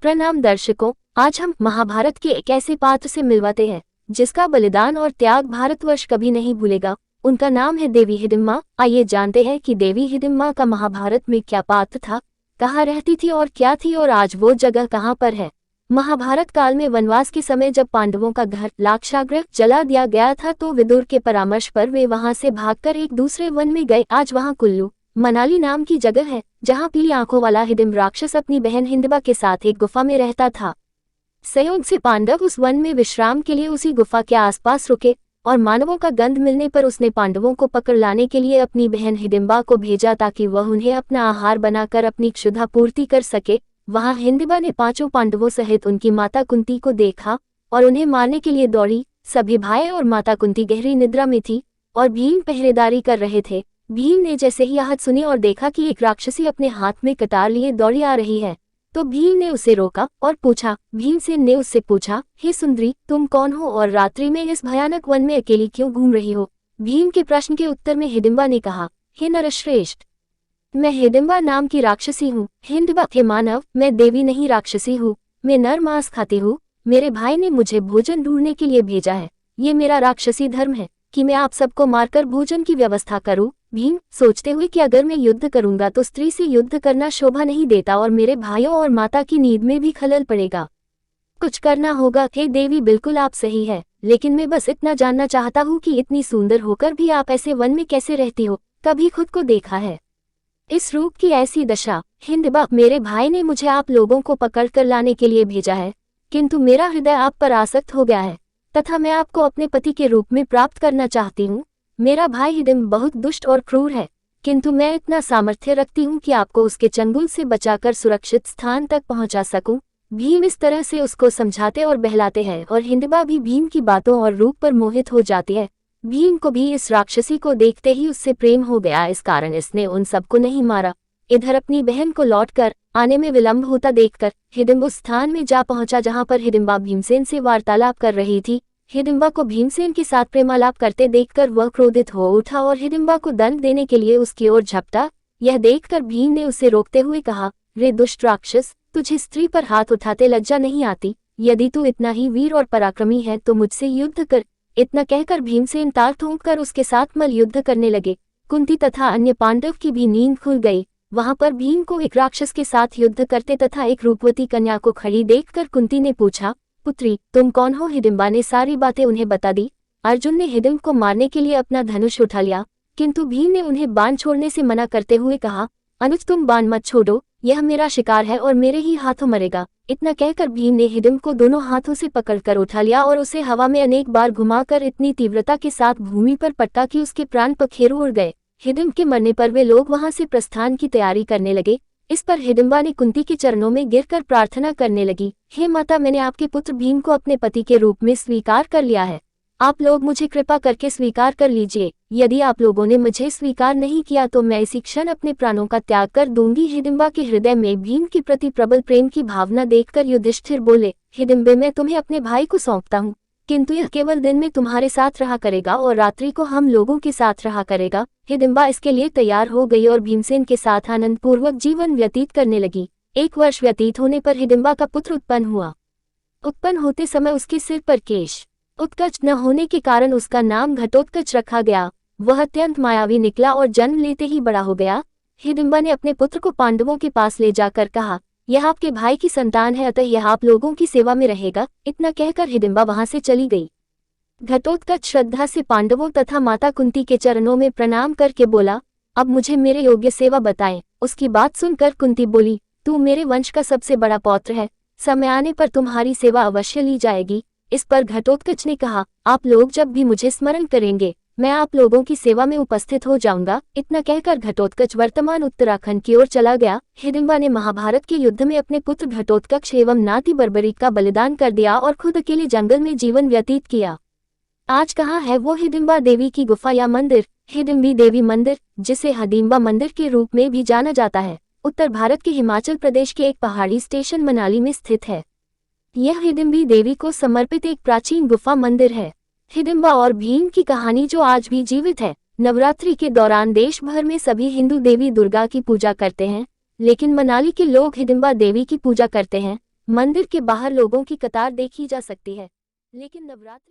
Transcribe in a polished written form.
प्रणाम दर्शकों, आज हम महाभारत के एक ऐसे पात्र से मिलवाते हैं जिसका बलिदान और त्याग भारतवर्ष कभी नहीं भूलेगा। उनका नाम है देवी हिडिंबा। आइए जानते हैं कि देवी हिडिंबा का महाभारत में क्या पात्र था, कहाँ रहती थी और क्या थी, और आज वो जगह कहाँ पर है। महाभारत काल में वनवास के समय जब पांडवों का घर लाक्षागृह जला दिया गया था तो विदुर के परामर्श पर वे वहां से भागकर एक दूसरे वन में गए। आज वहां कुल्लू मनाली नाम की जगह है जहां पीली आंखों वाला हिडिंब राक्षस अपनी बहन हिडिंबा के साथ एक गुफा में रहता था। संयोग से पांडव उस वन में विश्राम के लिए उसी गुफा के आसपास रुके और मानवों का गंध मिलने पर उसने पांडवों को पकड़ लाने के लिए अपनी बहन हिडिंबा को भेजा ताकि वह उन्हें अपना आहार बनाकर अपनी क्षुधा पूर्ति कर सके। वहां हिडिंबा ने पांचों पांडवों सहित उनकी माता कुंती को देखा और उन्हें मारने के लिए दौड़ी। सभी भाई और माता कुंती गहरी निद्रा में थी और भीम पहरेदारी कर रहे थे। भीम ने जैसे ही आहट सुनी और देखा कि एक राक्षसी अपने हाथ में कटार लिए दौड़ी आ रही है तो भीम ने उसे रोका और पूछा। भीमसेन ने उससे पूछा, हे सुंदरी, तुम कौन हो और रात्रि में इस भयानक वन में अकेली क्यों घूम रही हो। भीम के प्रश्न के उत्तर में हिडिंबा ने कहा, हे नरश्रेष्ठ, मैं हिडिंबा नाम की राक्षसी हूँ। हिडिंबा, हे मानव, मैं देवी नहीं राक्षसी हूँ। मैं नर मांस खाती हूँ। मेरे भाई ने मुझे भोजन ढूंढने के लिए भेजा है। ये मेरा राक्षसी धर्म है कि मैं आप सबको मारकर भोजन की व्यवस्था करूं। भीम सोचते हुए कि अगर मैं युद्ध करूंगा तो स्त्री से युद्ध करना शोभा नहीं देता और मेरे भाइयों और माता की नींद में भी खलल पड़ेगा। कुछ करना होगा। हे देवी, बिल्कुल आप सही है, लेकिन मैं बस इतना जानना चाहता हूँ कि इतनी सुंदर होकर भी आप ऐसे वन में कैसे रहती हो। कभी खुद को देखा है इस रूप की ऐसी दशा। हिडिंबा, मेरे भाई ने मुझे आप लोगों को पकड़ कर लाने के लिए भेजा है, किंतु मेरा हृदय आप पर आसक्त हो गया है तथा मैं आपको अपने पति के रूप में प्राप्त करना चाहती हूँ। मेरा भाई हिडिंब बहुत दुष्ट और क्रूर है, किंतु मैं इतना सामर्थ्य रखती हूँ कि आपको उसके चंगुल से बचाकर सुरक्षित स्थान तक पहुँचा सकूं। भीम इस तरह से उसको समझाते और बहलाते हैं और हिडिंबा भी भीम की बातों और रूप पर मोहित हो जाती है। भीम को भी इस राक्षसी को देखते ही उससे प्रेम हो गया, इस कारण इसने उन सबको नहीं मारा। इधर अपनी बहन को लौटकर आने में विलंब होता देखकर हिडिंब उस स्थान में जा पहुंचा जहां पर हिडिंबा भीमसेन से वार्तालाप कर रही थी। हिडिंबा को भीमसेन के साथ प्रेमालाप करते देखकर वह क्रोधित हो उठा और हिडिंबा को दंड देने के लिए उसकी ओर झपटा। यह देखकर भीम ने उसे रोकते हुए कहा, रे दुष्ट राक्षस, तुझे स्त्री पर हाथ उठाते लज्जा नहीं आती? यदि तू इतना ही वीर और पराक्रमी है तो मुझसे युद्ध कर। इतना कहकर भीमसेन तार ठोंककर उसके साथ मल युद्ध करने लगे। कुंती तथा अन्य पांडव की भी नींद खुल गई। वहां पर भीम को एक राक्षस के साथ युद्ध करते तथा एक रूपवती कन्या को खड़ी देखकर कुंती ने पूछा, पुत्री, तुम कौन हो। हिडिंबा ने सारी बातें उन्हें बता दी। अर्जुन ने हिडिंब को मारने के लिए अपना धनुष उठा लिया, किंतु भीम ने उन्हें बाण छोड़ने से मना करते हुए कहा, अनुज, तुम बाण मत छोड़ो, यह मेरा शिकार है और मेरे ही हाथों मरेगा। इतना कहकर भीम ने हिडिंब को दोनों हाथों से पकड़कर उठा लिया और उसे हवा में अनेक बार घुमाकर इतनी तीव्रता के साथ भूमि पर पटका कि उसके प्राण पखेरु उड़ गए। हिडिंब के मरने पर वे लोग वहां से प्रस्थान की तैयारी करने लगे। इस पर हिडिंबा ने कुंती के चरणों में गिरकर प्रार्थना करने लगी, हे माता, मैंने आपके पुत्र भीम को अपने पति के रूप में स्वीकार कर लिया है। आप लोग मुझे कृपा करके स्वीकार कर लीजिए। यदि आप लोगों ने मुझे स्वीकार नहीं किया तो मैं इसी क्षण अपने प्राणों का त्याग कर दूंगी। हिडिंबा के हृदय में भीम के प्रति प्रबल प्रेम की भावना देखकर युधिष्ठिर बोले, हिडिंबे, मैं तुम्हें अपने भाई को सौंपता हूँ, किंतु यह केवल दिन में तुम्हारे साथ रहा करेगा और रात्रि को हम लोगों के साथ रहा करेगा। हिडिंबा इसके लिए तैयार हो गई और भीमसेन के साथ आनंद पूर्वक जीवन व्यतीत करने लगी। 1 वर्ष व्यतीत होने पर हिडिंबा का पुत्र उत्पन्न हुआ। उत्पन्न होते समय उसके सिर पर केश उत्कच न होने के कारण उसका नाम घटोत्कच रखा गया। वह अत्यंत मायावी निकला और जन्म लेते ही बड़ा हो गया। हिडिंबा ने अपने पुत्र को पांडवों के पास ले जाकर कहा, यह आपके भाई की संतान है, अतः यह आप लोगों की सेवा में रहेगा। इतना कहकर हिडिंबा वहां से चली गई। घटोत्कच श्रद्धा से पांडवों तथा माता कुंती के चरणों में प्रणाम करके बोला, अब मुझे मेरे योग्य सेवा बताएं। उसकी बात सुनकर कुंती बोली, तू मेरे वंश का सबसे बड़ा पौत्र है, समय आने पर तुम्हारी सेवा अवश्य ली जाएगी। इस पर घटोत्कच ने कहा, आप लोग जब भी मुझे स्मरण करेंगे मैं आप लोगों की सेवा में उपस्थित हो जाऊंगा। इतना कहकर घटोत्कच वर्तमान उत्तराखंड की ओर चला गया। हिडिंबा ने महाभारत के युद्ध में अपने पुत्र घटोत्कच एवं नाती बर्बरीक का बलिदान कर दिया और खुद अकेले जंगल में जीवन व्यतीत किया। आज कहाँ है वो हिडिंबा देवी की गुफा या मंदिर? हिडिंबी देवी मंदिर, जिसे हिडिंबा मंदिर के रूप में भी जाना जाता है, उत्तर भारत के हिमाचल प्रदेश के एक पहाड़ी स्टेशन मनाली में स्थित है। यह हिडिंबी देवी को समर्पित एक प्राचीन गुफा मंदिर है। हिडिंबा और भीम की कहानी जो आज भी जीवित है। नवरात्रि के दौरान देश भर में सभी हिंदू देवी दुर्गा की पूजा करते हैं, लेकिन मनाली के लोग हिडिंबा देवी की पूजा करते हैं। मंदिर के बाहर लोगों की कतार देखी जा सकती है। लेकिन नवरात्रि